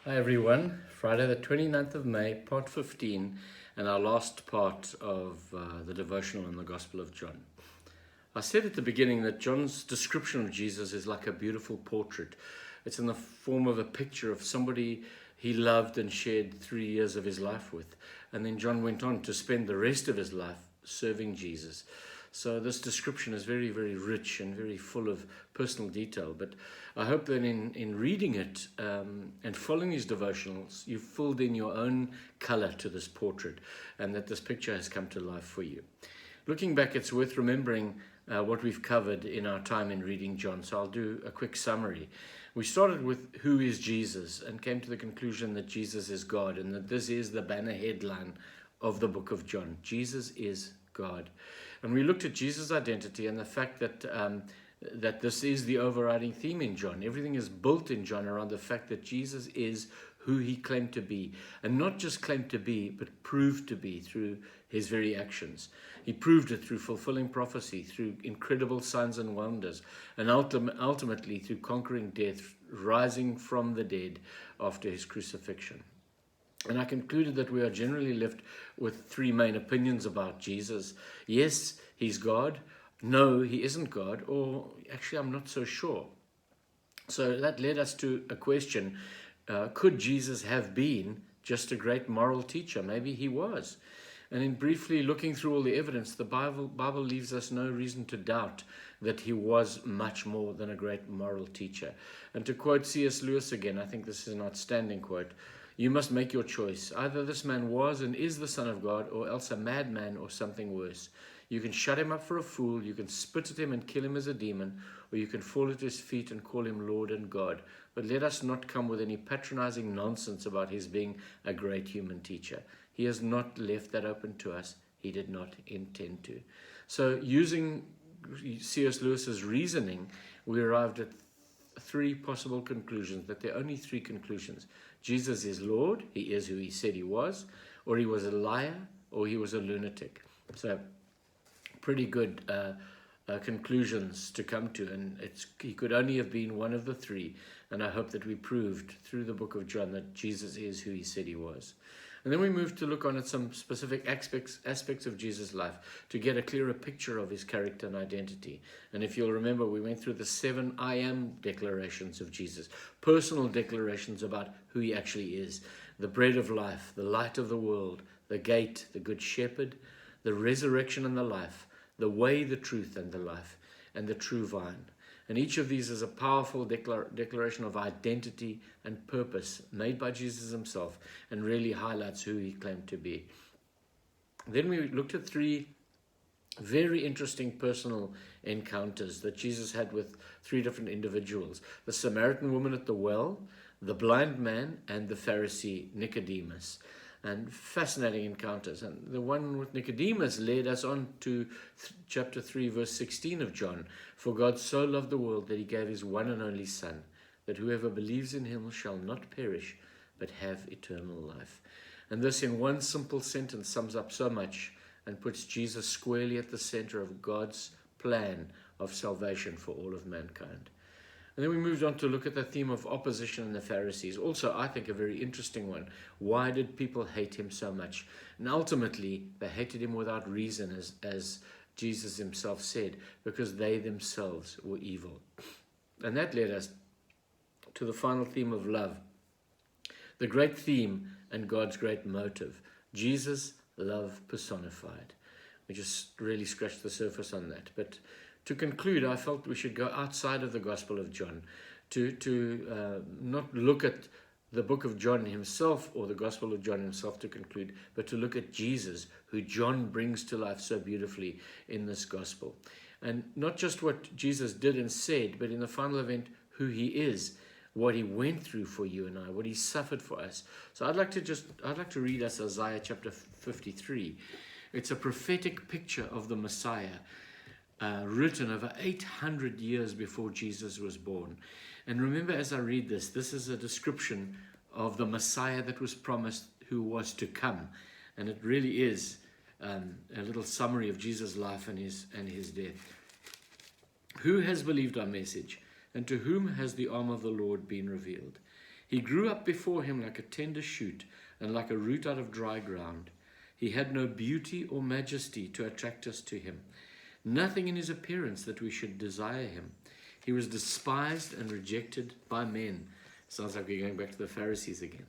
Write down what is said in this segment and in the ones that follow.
Hi everyone, Friday the 29th of May, part 15, and our last part of the devotional on the Gospel of John. I said at the beginning that John's description of Jesus is like a beautiful portrait. It's in the form of a picture of somebody he loved and shared 3 years of his life with. And then John went on to spend the rest of his life serving Jesus. So this description is very, very rich and very full of personal detail. But I hope that in reading it and following these devotionals, you've filled in your own color to this portrait and that this picture has come to life for you. Looking back, it's worth remembering what we've covered in our time in reading John. So I'll do a quick summary. We started with who is Jesus and came to the conclusion that Jesus is God and that this is the banner headline of the book of John. Jesus is God. And we looked at Jesus' identity and the fact that this is the overriding theme in John. Everything is built in John around the fact that Jesus is who he claimed to be, and not just claimed to be, but proved to be through his very actions. He proved it through fulfilling prophecy, through incredible signs and wonders, and ultimately through conquering death, rising from the dead after his crucifixion. And I concluded that we are generally left with three main opinions about Jesus. Yes, he's God. No, he isn't God. Or actually, I'm not so sure. So that led us to a question. Could Jesus have been just a great moral teacher? Maybe he was. And in briefly looking through all the evidence, the Bible leaves us no reason to doubt that he was much more than a great moral teacher. And to quote C.S. Lewis again, I think this is an outstanding quote, "You must make your choice. Either this man was and is the Son of God, or else a madman or something worse. You can shut him up for a fool, you can spit at him and kill him as a demon, or you can fall at his feet and call him Lord and God. But let us not come with any patronizing nonsense about his being a great human teacher. He has not left that open to us. He did not intend to." So using C.S. Lewis's reasoning, we arrived at three possible conclusions, that there are only three conclusions. Jesus is Lord, he is who he said he was, or he was a liar, or he was a lunatic. So pretty good conclusions to come to, and he could only have been one of the three, and I hope that we proved through the book of John that Jesus is who he said he was. And then we moved to look on at some specific aspects of Jesus' life to get a clearer picture of his character and identity. And if you'll remember, we went through the 7 I am declarations of Jesus, personal declarations about who he actually is: the bread of life, the light of the world, the gate, the good shepherd, the resurrection and the life, the way, the truth, and the life, and the true vine. And each of these is a powerful declaration of identity and purpose made by Jesus himself, and really highlights who he claimed to be. Then we looked at three very interesting personal encounters that Jesus had with three different individuals: the Samaritan woman at the well, the blind man, and the Pharisee Nicodemus. And fascinating encounters. And the one with Nicodemus led us on to chapter 3, verse 16 of John. "For God so loved the world that he gave his one and only Son, that whoever believes in him shall not perish, but have eternal life." And this in one simple sentence sums up so much and puts Jesus squarely at the center of God's plan of salvation for all of mankind. And then we moved on to look at the theme of opposition and the Pharisees. Also, I think a very interesting one. Why did people hate him so much? And ultimately, they hated him without reason, as Jesus himself said, because they themselves were evil. And that led us to the final theme of love, the great theme and God's great motive: Jesus, love personified. We just really scratched the surface on that. But to conclude, I felt we should go outside of the Gospel of John, to not look at the book of John himself or the Gospel of John himself to conclude, but to look at Jesus, who John brings to life so beautifully in this Gospel. And not just what Jesus did and said, but in the final event, who he is, what he went through for you and I, what he suffered for us. So I'd like to read us Isaiah chapter 53. It's a prophetic picture of the Messiah, written over 800 years before Jesus was born. And remember, as I read this is a description of the Messiah that was promised, who was to come. And it really is a little summary of Jesus' life and his death. "Who has believed our message, and to whom has the arm of the Lord been revealed? He grew up before him like a tender shoot and like a root out of dry ground. He had no beauty or majesty to attract us to him, nothing in his appearance that we should desire him. He was despised and rejected by men. Sounds like we're going back to the Pharisees again.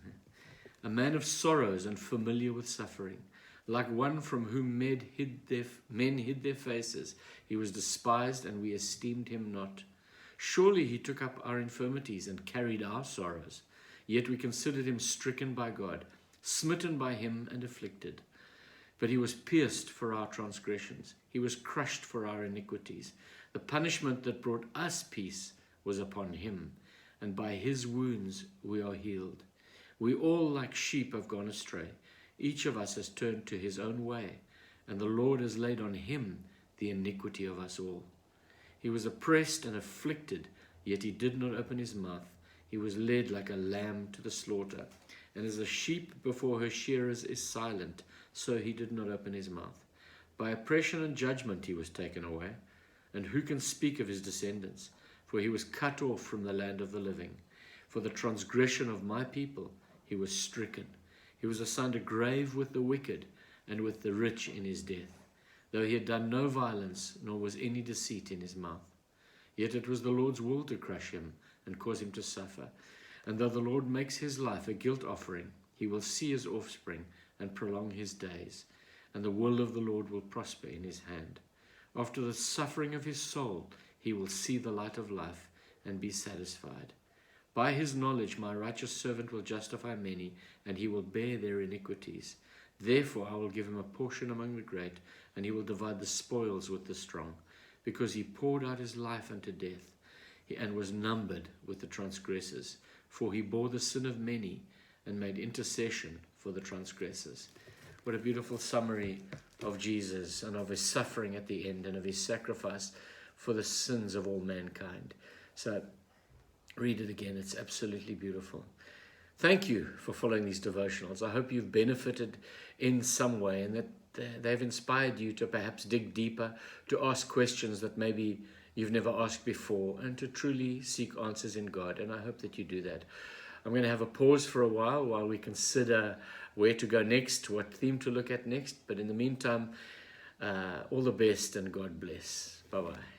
A man of sorrows and familiar with suffering, like one from whom men hid their faces. He was despised, and we esteemed him not. Surely he took up our infirmities and carried our sorrows. Yet we considered him stricken by God, smitten by him and afflicted. But he was pierced for our transgressions. He was crushed for our iniquities. The punishment that brought us peace was upon him, and by his wounds we are healed. We all like sheep have gone astray. Each of us has turned to his own way, and the Lord has laid on him the iniquity of us all. He was oppressed and afflicted, yet he did not open his mouth. He was led like a lamb to the slaughter, and as a sheep before her shearers is silent, so he did not open his mouth. By oppression and judgment he was taken away. And who can speak of his descendants? For he was cut off from the land of the living. For the transgression of my people he was stricken. He was assigned a grave with the wicked and with the rich in his death, though he had done no violence, nor was any deceit in his mouth. Yet it was the Lord's will to crush him and cause him to suffer. And though the Lord makes his life a guilt offering, he will see his offspring and prolong his days, and the will of the Lord will prosper in his hand. After the suffering of his soul, he will see the light of life and be satisfied. By his knowledge, my righteous servant will justify many, and he will bear their iniquities. Therefore, I will give him a portion among the great, and he will divide the spoils with the strong, because he poured out his life unto death, and was numbered with the transgressors. For he bore the sin of many, and made intercession for the transgressors. What a beautiful summary of Jesus and of his suffering at the end and of his sacrifice for the sins of all mankind. So read it again. It's absolutely beautiful. Thank you for following these devotionals. I hope you've benefited in some way and that they've inspired you to perhaps dig deeper, to ask questions that maybe you've never asked before, and to truly seek answers in God. And I hope that you do that. I'm going to have a pause for a while we consider where to go next, what theme to look at next. But in the meantime, all the best and God bless. Bye-bye.